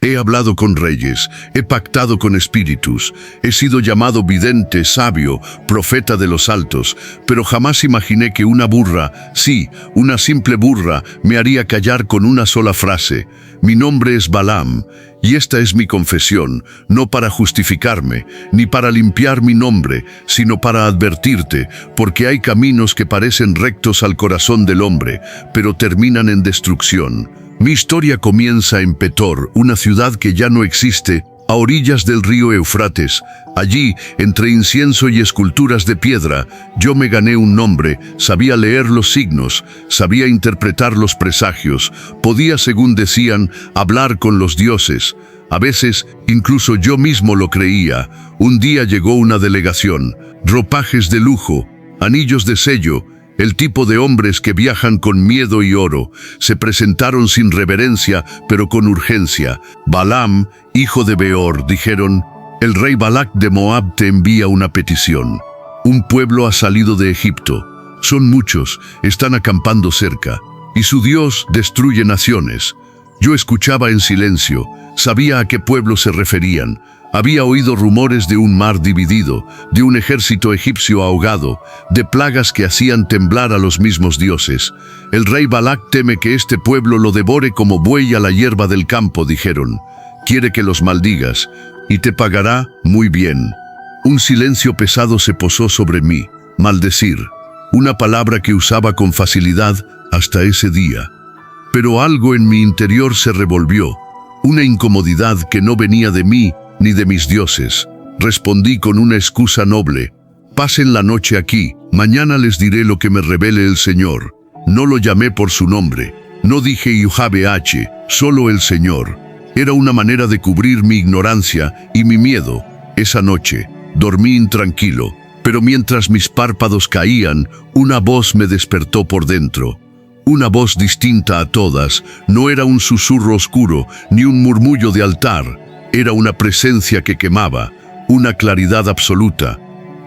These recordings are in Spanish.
He hablado con reyes, he pactado con espíritus, he sido llamado vidente, sabio, profeta de los altos, pero jamás imaginé que una burra, sí, una simple burra, me haría callar con una sola frase. Mi nombre es Balaam, y esta es mi confesión, no para justificarme, ni para limpiar mi nombre, sino para advertirte, porque hay caminos que parecen rectos al corazón del hombre, pero terminan en destrucción. Mi historia comienza en Petor, una ciudad que ya no existe, a orillas del río Eufrates. Allí, entre incienso y esculturas de piedra, yo me gané un nombre, sabía leer los signos, sabía interpretar los presagios, podía, según decían, hablar con los dioses. A veces, incluso yo mismo lo creía. Un día llegó una delegación, ropajes de lujo, anillos de sello, el tipo de hombres que viajan con miedo y oro. Se presentaron sin reverencia, pero con urgencia. Balaam, hijo de Beor, dijeron, el rey Balac de Moab te envía una petición. Un pueblo ha salido de Egipto. Son muchos, están acampando cerca, y su Dios destruye naciones. Yo escuchaba en silencio, sabía a qué pueblo se referían. Había oído rumores de un mar dividido, de un ejército egipcio ahogado, de plagas que hacían temblar a los mismos dioses. El rey Balac teme que este pueblo lo devore como buey a la hierba del campo, dijeron. Quiere que los maldigas, y te pagará muy bien. Un silencio pesado se posó sobre mí. Maldecir, una palabra que usaba con facilidad hasta ese día. Pero algo en mi interior se revolvió, una incomodidad que no venía de mí, ni de mis dioses. Respondí con una excusa noble. Pasen la noche aquí, mañana les diré lo que me revele el Señor. No lo llamé por su nombre, no dije Yahweh, solo el Señor. Era una manera de cubrir mi ignorancia y mi miedo. Esa noche, dormí intranquilo, pero mientras mis párpados caían, una voz me despertó por dentro. Una voz distinta a todas, no era un susurro oscuro, ni un murmullo de altar. Era una presencia que quemaba, una claridad absoluta.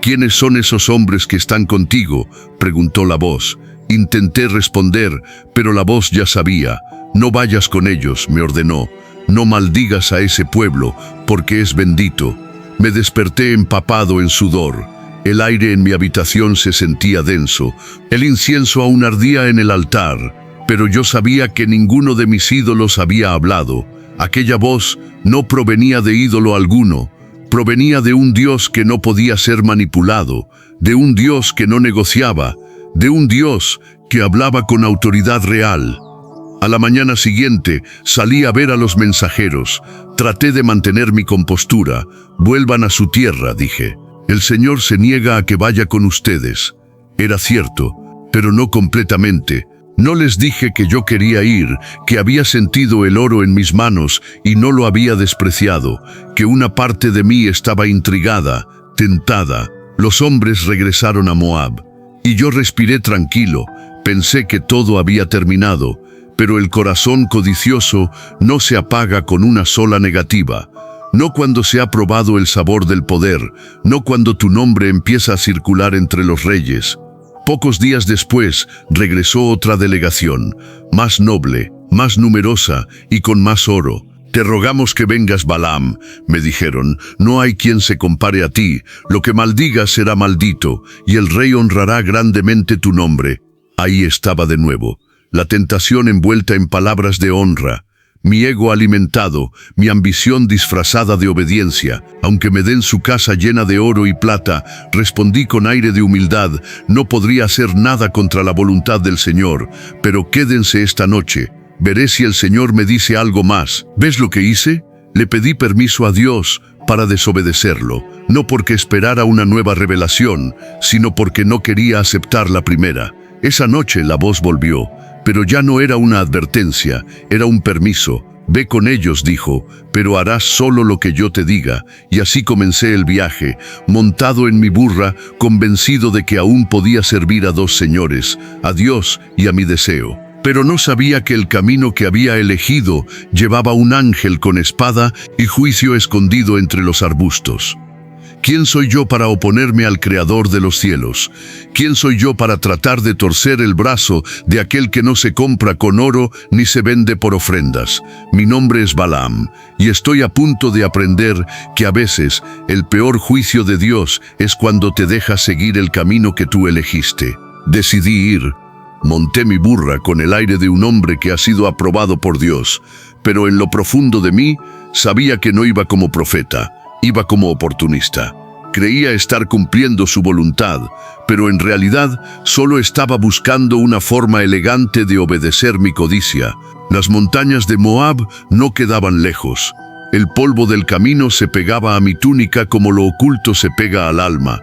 ¿Quiénes son esos hombres que están contigo?, preguntó la voz. Intenté responder, pero la voz ya sabía. No vayas con ellos, me ordenó. No maldigas a ese pueblo, porque es bendito. Me desperté empapado en sudor. El aire en mi habitación se sentía denso. El incienso aún ardía en el altar, pero yo sabía que ninguno de mis ídolos había hablado. Aquella voz no provenía de ídolo alguno, provenía de un Dios que no podía ser manipulado, de un Dios que no negociaba, de un Dios que hablaba con autoridad real. A la mañana siguiente salí a ver a los mensajeros. Traté de mantener mi compostura. Vuelvan a su tierra, dije. El Señor se niega a que vaya con ustedes. Era cierto, pero no completamente. No les dije que yo quería ir, que había sentido el oro en mis manos y no lo había despreciado, que una parte de mí estaba intrigada, tentada. Los hombres regresaron a Moab, y yo respiré tranquilo. Pensé que todo había terminado, pero el corazón codicioso no se apaga con una sola negativa. No cuando se ha probado el sabor del poder, no cuando tu nombre empieza a circular entre los reyes. Pocos días después regresó otra delegación, más noble, más numerosa y con más oro. Te rogamos que vengas, Balaam, me dijeron. No hay quien se compare a ti. Lo que maldigas será maldito, y el rey honrará grandemente tu nombre. Ahí estaba de nuevo, la tentación envuelta en palabras de honra. Mi ego alimentado, mi ambición disfrazada de obediencia. Aunque me den su casa llena de oro y plata, respondí con aire de humildad, no podría hacer nada contra la voluntad del Señor, pero quédense esta noche. Veré si el Señor me dice algo más. ¿Ves lo que hice? Le pedí permiso a Dios para desobedecerlo, no porque esperara una nueva revelación, sino porque no quería aceptar la primera. Esa noche la voz volvió. Pero ya no era una advertencia, era un permiso. Ve con ellos, dijo, pero harás solo lo que yo te diga. Y así comencé el viaje, montado en mi burra, convencido de que aún podía servir a dos señores, a Dios y a mi deseo. Pero no sabía que el camino que había elegido llevaba un ángel con espada y juicio escondido entre los arbustos. ¿Quién soy yo para oponerme al Creador de los cielos? ¿Quién soy yo para tratar de torcer el brazo de aquel que no se compra con oro ni se vende por ofrendas? Mi nombre es Balaam, y estoy a punto de aprender que a veces el peor juicio de Dios es cuando te dejas seguir el camino que tú elegiste. Decidí ir. Monté mi burra con el aire de un hombre que ha sido aprobado por Dios, pero en lo profundo de mí sabía que no iba como profeta, iba como oportunista. Creía estar cumpliendo su voluntad, pero en realidad solo estaba buscando una forma elegante de obedecer mi codicia. Las montañas de Moab no quedaban lejos. El polvo del camino se pegaba a mi túnica como lo oculto se pega al alma.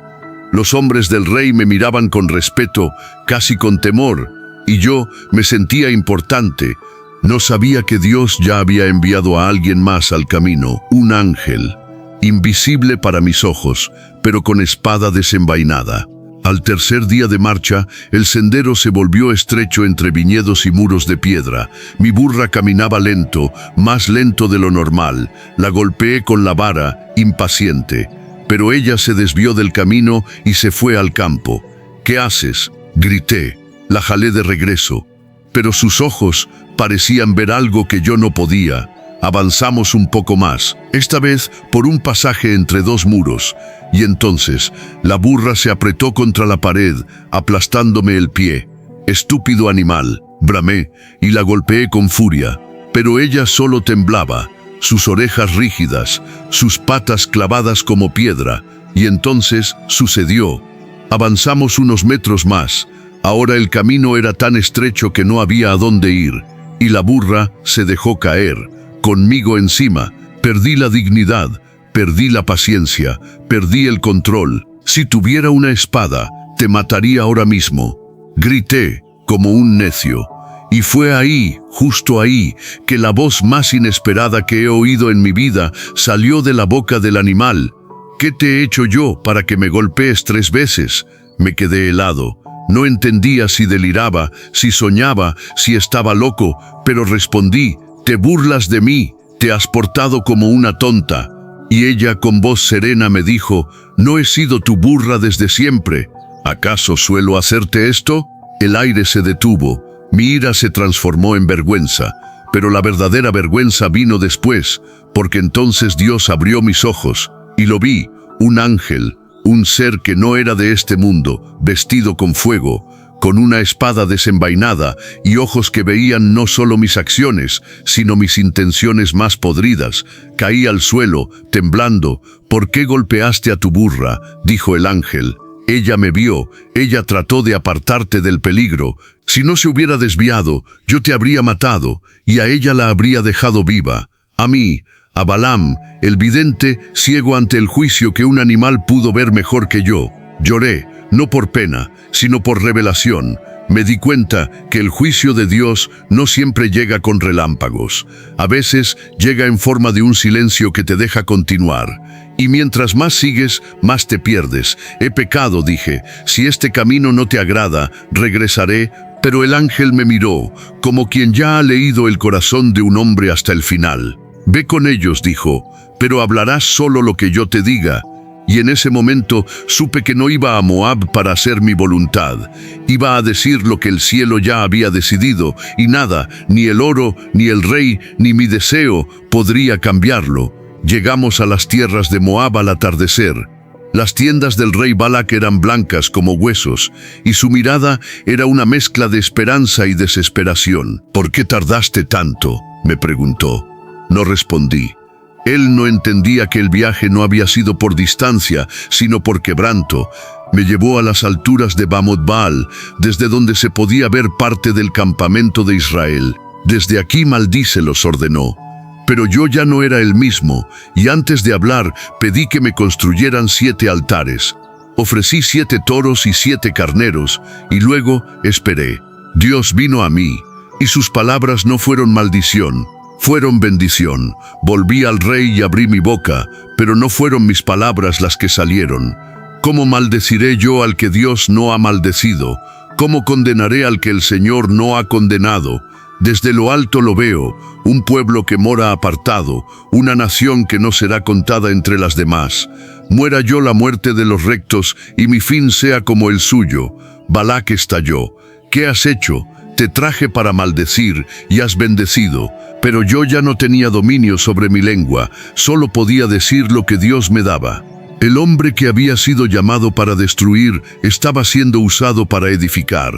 Los hombres del rey me miraban con respeto, casi con temor, y yo me sentía importante. No sabía que Dios ya había enviado a alguien más al camino, un ángel, invisible para mis ojos, pero con espada desenvainada. Al tercer día de marcha, el sendero se volvió estrecho entre viñedos y muros de piedra. Mi burra caminaba lento, más lento de lo normal. La golpeé con la vara, impaciente. Pero ella se desvió del camino y se fue al campo. ¿Qué haces?, grité. La jalé de regreso, pero sus ojos parecían ver algo que yo no podía. Avanzamos un poco más, esta vez por un pasaje entre dos muros, y entonces la burra se apretó contra la pared, aplastándome el pie. «Estúpido animal», bramé, y la golpeé con furia, pero ella solo temblaba, sus orejas rígidas, sus patas clavadas como piedra, y entonces sucedió. Avanzamos unos metros más. Ahora el camino era tan estrecho que no había a dónde ir, y la burra se dejó caer, conmigo encima. Perdí la dignidad, perdí la paciencia, perdí el control. Si tuviera una espada, te mataría ahora mismo. Grité como un necio. Y fue ahí, justo ahí, que la voz más inesperada que he oído en mi vida salió de la boca del animal. «¿Qué te he hecho yo para que me golpees 3 veces?» Me quedé helado. No entendía si deliraba, si soñaba, si estaba loco, pero respondí: «Te burlas de mí, te has portado como una tonta». Y ella con voz serena me dijo: «¿No he sido tu burra desde siempre? ¿Acaso suelo hacerte esto?» El aire se detuvo. Mi ira se transformó en vergüenza, pero la verdadera vergüenza vino después, porque entonces Dios abrió mis ojos, y lo vi, un ángel, un ser que no era de este mundo, vestido con fuego, con una espada desenvainada y ojos que veían no solo mis acciones, sino mis intenciones más podridas. Caí al suelo, temblando. «¿Por qué golpeaste a tu burra?», dijo el ángel. «Ella me vio, ella trató de apartarte del peligro. Si no se hubiera desviado, yo te habría matado, y a ella la habría dejado viva. A mí, a Balaam, el vidente, ciego ante el juicio que un animal pudo ver mejor que yo. Lloré, no por pena, sino por revelación. Me di cuenta que el juicio de Dios no siempre llega con relámpagos. A veces llega en forma de un silencio que te deja continuar. Y mientras más sigues, más te pierdes. He pecado, dije. Si este camino no te agrada, regresaré. Pero el ángel me miró, como quien ya ha leído el corazón de un hombre hasta el final. «Ve con ellos», dijo, «pero hablarás solo lo que yo te diga». Y en ese momento supe que no iba a Moab para hacer mi voluntad. Iba a decir lo que el cielo ya había decidido, y nada, ni el oro, ni el rey, ni mi deseo, podría cambiarlo. Llegamos a las tierras de Moab al atardecer. Las tiendas del rey Balac eran blancas como huesos, y su mirada era una mezcla de esperanza y desesperación. «¿Por qué tardaste tanto?», me preguntó. No respondí. Él no entendía que el viaje no había sido por distancia, sino por quebranto. Me llevó a las alturas de Bamot Baal, desde donde se podía ver parte del campamento de Israel. «Desde aquí maldícelos», ordenó. Pero yo ya no era el mismo, y antes de hablar pedí que me construyeran 7 altares. Ofrecí 7 toros y 7 carneros, y luego esperé. Dios vino a mí, y sus palabras no fueron maldición, fueron bendición. Volví al rey y abrí mi boca, pero no fueron mis palabras las que salieron. ¿Cómo maldeciré yo al que Dios no ha maldecido? ¿Cómo condenaré al que el Señor no ha condenado? Desde lo alto lo veo, un pueblo que mora apartado, una nación que no será contada entre las demás. muera yo la muerte de los rectos y mi fin sea como el suyo. Balac estalló. ¿Qué has hecho? Te traje para maldecir y has bendecido, pero yo ya no tenía dominio sobre mi lengua, solo podía decir lo que Dios me daba. El hombre que había sido llamado para destruir estaba siendo usado para edificar.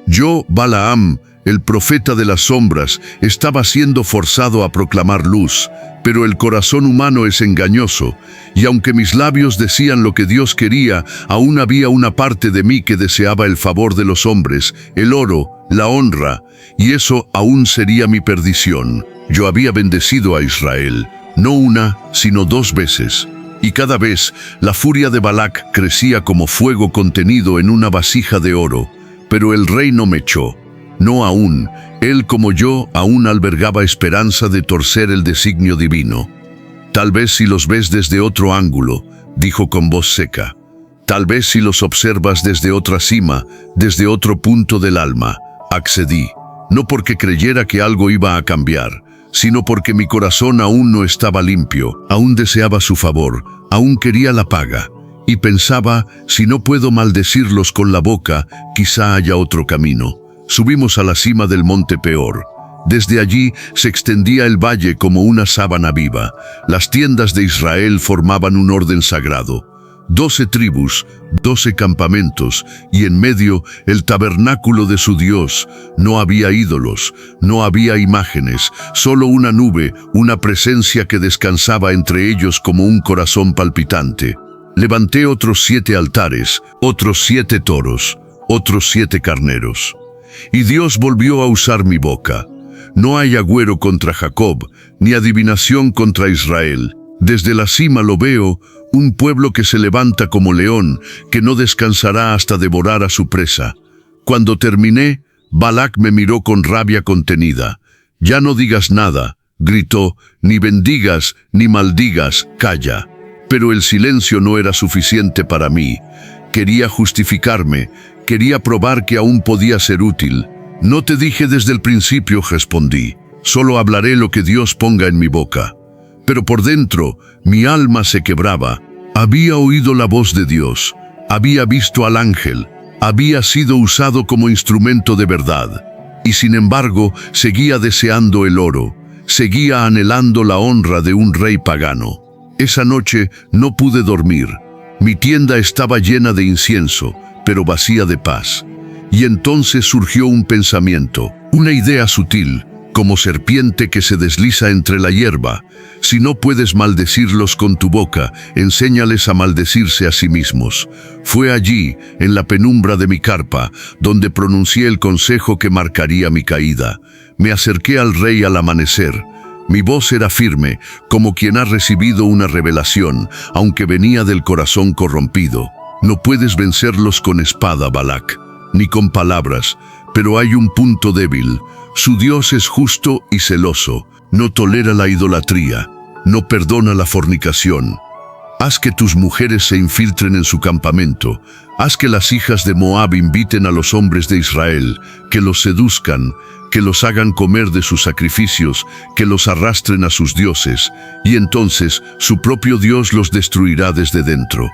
Yo, Balaam, el profeta de las sombras, estaba siendo forzado a proclamar luz, pero el corazón humano es engañoso, y aunque mis labios decían lo que Dios quería, aún había una parte de mí que deseaba el favor de los hombres, el oro, la honra, y eso aún sería mi perdición. Yo había bendecido a Israel, no una, sino 2 veces. Y cada vez la furia de Balac crecía como fuego contenido en una vasija de oro, pero el rey no me echó. No aún, él como yo aún albergaba esperanza de torcer el designio divino. Tal vez si los ves desde otro ángulo, dijo con voz seca. Tal vez si los observas desde otra cima, desde otro punto del alma. Accedí, no porque creyera que algo iba a cambiar, sino porque mi corazón aún no estaba limpio, aún deseaba su favor, aún quería la paga. Y pensaba, si no puedo maldecirlos con la boca, quizá haya otro camino. Subimos a la cima del monte Peor. Desde allí se extendía el valle como una sábana viva. Las tiendas de Israel formaban un orden sagrado. 12 tribus, 12 campamentos, y en medio el tabernáculo de su Dios. No había ídolos, no había imágenes, solo una nube, una presencia que descansaba entre ellos como un corazón palpitante. Levanté otros 7 altares, otros 7 toros, otros 7 carneros. Y Dios volvió a usar mi boca. No hay agüero contra Jacob, ni adivinación contra Israel. Desde la cima lo veo, un pueblo que se levanta como león, que no descansará hasta devorar a su presa. Cuando terminé, Balac me miró con rabia contenida. Ya no digas nada, gritó, ni bendigas, ni maldigas, calla. Pero el silencio no era suficiente para mí. Quería justificarme, quería probar que aún podía ser útil. No te dije desde el principio, respondí. Solo hablaré lo que Dios ponga en mi boca. Pero por dentro, mi alma se quebraba. Había oído la voz de Dios, había visto al ángel, había sido usado como instrumento de verdad. Y sin embargo, seguía deseando el oro, seguía anhelando la honra de un rey pagano. Esa noche no pude dormir. Mi tienda estaba llena de incienso, pero vacía de paz. Y entonces surgió un pensamiento, una idea sutil, como serpiente que se desliza entre la hierba. Si no puedes maldecirlos con tu boca, enséñales a maldecirse a sí mismos. Fue allí, en la penumbra de mi carpa, donde pronuncié el consejo que marcaría mi caída. Me acerqué al rey al amanecer. Mi voz era firme, como quien ha recibido una revelación, aunque venía del corazón corrompido. No puedes vencerlos con espada, Balac, ni con palabras, pero hay un punto débil. Su Dios es justo y celoso, no tolera la idolatría, no perdona la fornicación. Haz que tus mujeres se infiltren en su campamento, haz que las hijas de Moab inviten a los hombres de Israel, que los seduzcan, que los hagan comer de sus sacrificios, que los arrastren a sus dioses, y entonces su propio Dios los destruirá desde dentro.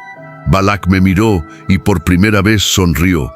Balac me miró y por primera vez sonrió.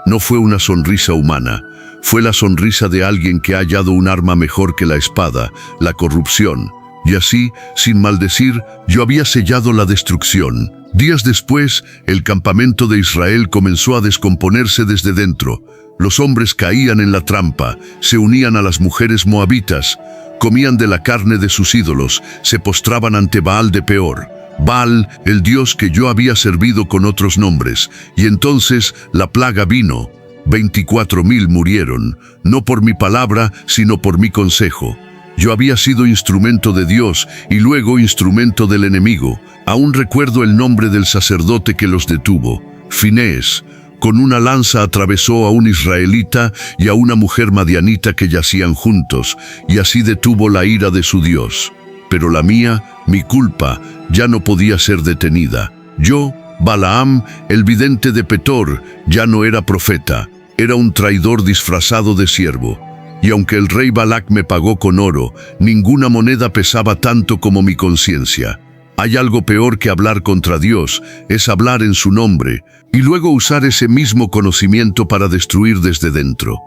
No fue una sonrisa humana, fue la sonrisa de alguien que ha hallado un arma mejor que la espada, la corrupción. Y así, sin maldecir, yo había sellado la destrucción. Días después, el campamento de Israel comenzó a descomponerse desde dentro. Los hombres caían en la trampa, se unían a las mujeres moabitas, comían de la carne de sus ídolos, se postraban ante Baal de Peor. Baal, el dios que yo había servido con otros nombres, y entonces la plaga vino. 24,000 murieron, no por mi palabra, sino por mi consejo. Yo había sido instrumento de Dios y luego instrumento del enemigo. Aún recuerdo el nombre del sacerdote que los detuvo, Finés. Con una lanza atravesó a un israelita y a una mujer madianita que yacían juntos, y así detuvo la ira de su Dios. Pero la mía, mi culpa, ya no podía ser detenida. Yo, Balaam, el vidente de Petor, ya no era profeta, era un traidor disfrazado de siervo. Y aunque el rey Balac me pagó con oro, ninguna moneda pesaba tanto como mi conciencia. Hay algo peor que hablar contra Dios, es hablar en su nombre, y luego usar ese mismo conocimiento para destruir desde dentro.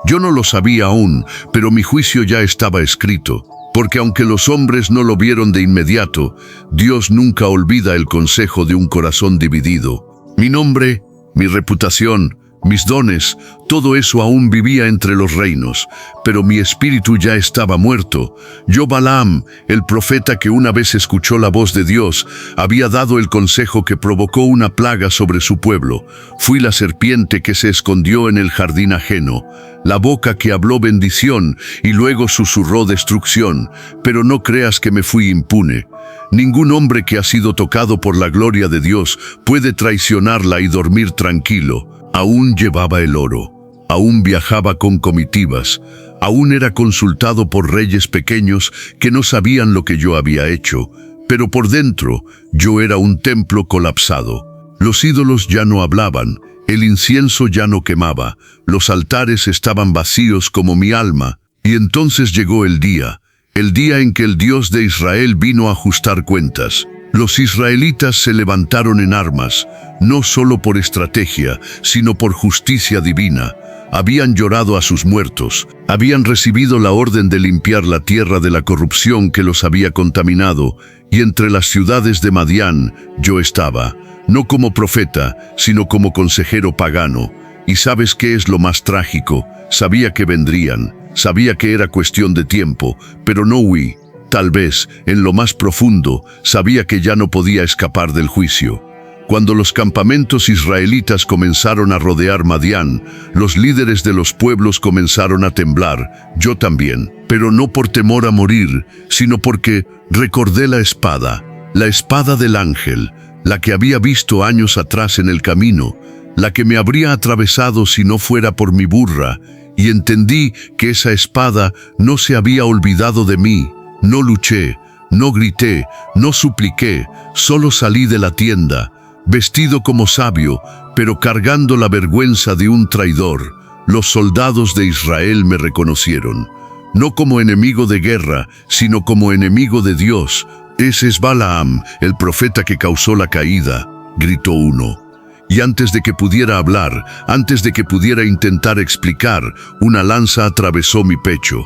Yo no lo sabía aún, pero mi juicio ya estaba escrito, porque aunque los hombres no lo vieron de inmediato, Dios nunca olvida el consejo de un corazón dividido. Mi nombre, mi reputación, mis dones, todo eso aún vivía entre los reinos, pero mi espíritu ya estaba muerto. Yo, Balaam, el profeta que una vez escuchó la voz de Dios, había dado el consejo que provocó una plaga sobre su pueblo. Fui la serpiente que se escondió en el jardín ajeno, la boca que habló bendición y luego susurró destrucción, pero no creas que me fui impune. Ningún hombre que ha sido tocado por la gloria de Dios puede traicionarla y dormir tranquilo. Aún llevaba el oro, aún viajaba con comitivas, aún era consultado por reyes pequeños que no sabían lo que yo había hecho, pero por dentro yo era un templo colapsado. Los ídolos ya no hablaban, el incienso ya no quemaba, los altares estaban vacíos como mi alma, y entonces llegó el día en que el Dios de Israel vino a ajustar cuentas. Los israelitas se levantaron en armas, no solo por estrategia, sino por justicia divina. Habían llorado a sus muertos, habían recibido la orden de limpiar la tierra de la corrupción que los había contaminado, y entre las ciudades de Madián yo estaba, no como profeta, sino como consejero pagano. ¿Y sabes qué es lo más trágico? Sabía que vendrían, sabía que era cuestión de tiempo, pero no huí. Tal vez, en lo más profundo, sabía que ya no podía escapar del juicio. Cuando los campamentos israelitas comenzaron a rodear Madián, los líderes de los pueblos comenzaron a temblar, yo también, pero no por temor a morir, sino porque recordé la espada del ángel, la que había visto años atrás en el camino, la que me habría atravesado si no fuera por mi burra, y entendí que esa espada no se había olvidado de mí. No luché, no grité, no supliqué, solo salí de la tienda, vestido como sabio, pero cargando la vergüenza de un traidor. Los soldados de Israel me reconocieron, no como enemigo de guerra, sino como enemigo de Dios. Ese es Balaam, el profeta que causó la caída, gritó uno. Y antes de que pudiera hablar, antes de que pudiera intentar explicar, una lanza atravesó mi pecho.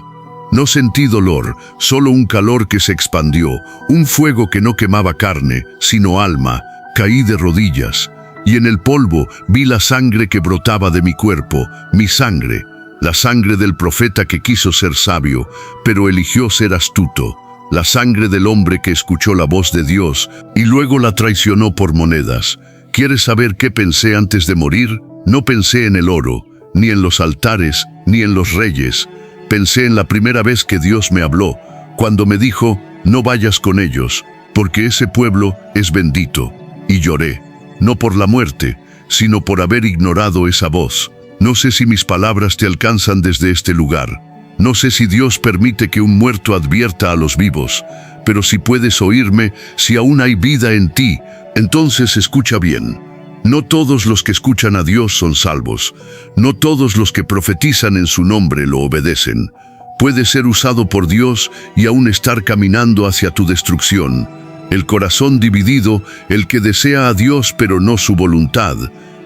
No sentí dolor, solo un calor que se expandió, un fuego que no quemaba carne, sino alma. Caí de rodillas, y en el polvo vi la sangre que brotaba de mi cuerpo, mi sangre, la sangre del profeta que quiso ser sabio, pero eligió ser astuto, la sangre del hombre que escuchó la voz de Dios y luego la traicionó por monedas. ¿Quieres saber qué pensé antes de morir? No pensé en el oro, ni en los altares, ni en los reyes. Pensé en la primera vez que Dios me habló, cuando me dijo, no vayas con ellos, porque ese pueblo es bendito. Y lloré, no por la muerte, sino por haber ignorado esa voz. No sé si mis palabras te alcanzan desde este lugar. No sé si Dios permite que un muerto advierta a los vivos, pero si puedes oírme, si aún hay vida en ti, entonces escucha bien. No todos los que escuchan a Dios son salvos. No todos los que profetizan en su nombre lo obedecen. Puedes ser usado por Dios y aún estar caminando hacia tu destrucción. El corazón dividido, el que desea a Dios pero no su voluntad.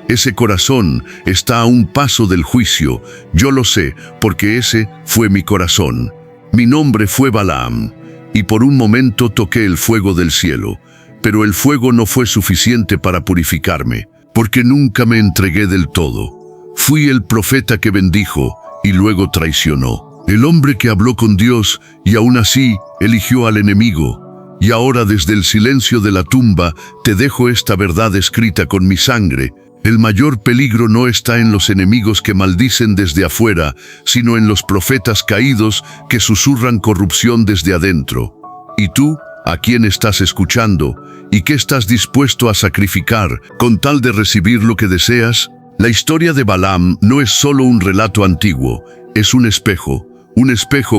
Ese corazón está a un paso del juicio. Yo lo sé, porque ese fue mi corazón. Mi nombre fue Balaam, y por un momento toqué el fuego del cielo. Pero el fuego no fue suficiente para purificarme, porque nunca me entregué del todo. Fui el profeta que bendijo y luego traicionó. El hombre que habló con Dios y aún así eligió al enemigo. Y ahora desde el silencio de la tumba te dejo esta verdad escrita con mi sangre. El mayor peligro no está en los enemigos que maldicen desde afuera, sino en los profetas caídos que susurran corrupción desde adentro. ¿Y tú? ¿A quién estás escuchando? ¿Y qué estás dispuesto a sacrificar con tal de recibir lo que deseas? La historia de Balaam no es solo un relato antiguo, es un espejo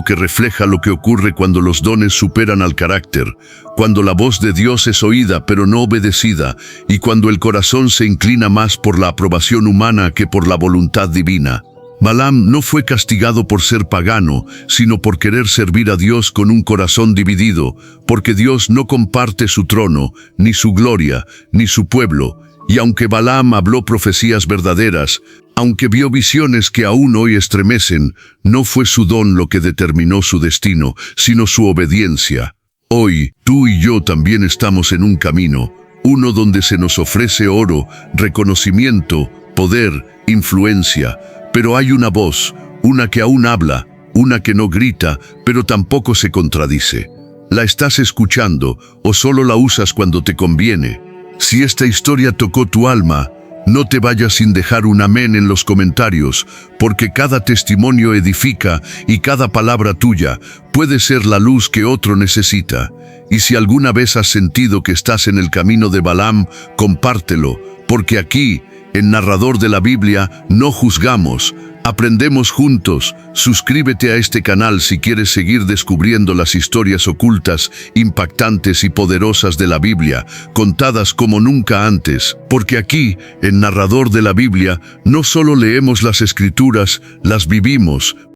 que refleja lo que ocurre cuando los dones superan al carácter, cuando la voz de Dios es oída pero no obedecida, y cuando el corazón se inclina más por la aprobación humana que por la voluntad divina. Balaam no fue castigado por ser pagano, sino por querer servir a Dios con un corazón dividido, porque Dios no comparte su trono, ni su gloria, ni su pueblo. Y aunque Balaam habló profecías verdaderas, aunque vio visiones que aún hoy estremecen, no fue su don lo que determinó su destino, sino su obediencia. Hoy, tú y yo también estamos en un camino, uno donde se nos ofrece oro, reconocimiento, poder, influencia, pero hay una voz, una que aún habla, una que no grita, pero tampoco se contradice. ¿La estás escuchando o solo la usas cuando te conviene? Si esta historia tocó tu alma, no te vayas sin dejar un amén en los comentarios, porque cada testimonio edifica y cada palabra tuya puede ser la luz que otro necesita. Y si alguna vez has sentido que estás en el camino de Balaam, compártelo, porque aquí, en Narrador de la Biblia, no juzgamos, aprendemos juntos. Suscríbete a este canal si quieres seguir descubriendo las historias ocultas, impactantes y poderosas de la Biblia, contadas como nunca antes, porque aquí, en Narrador de la Biblia, no solo leemos las Escrituras, las vivimos.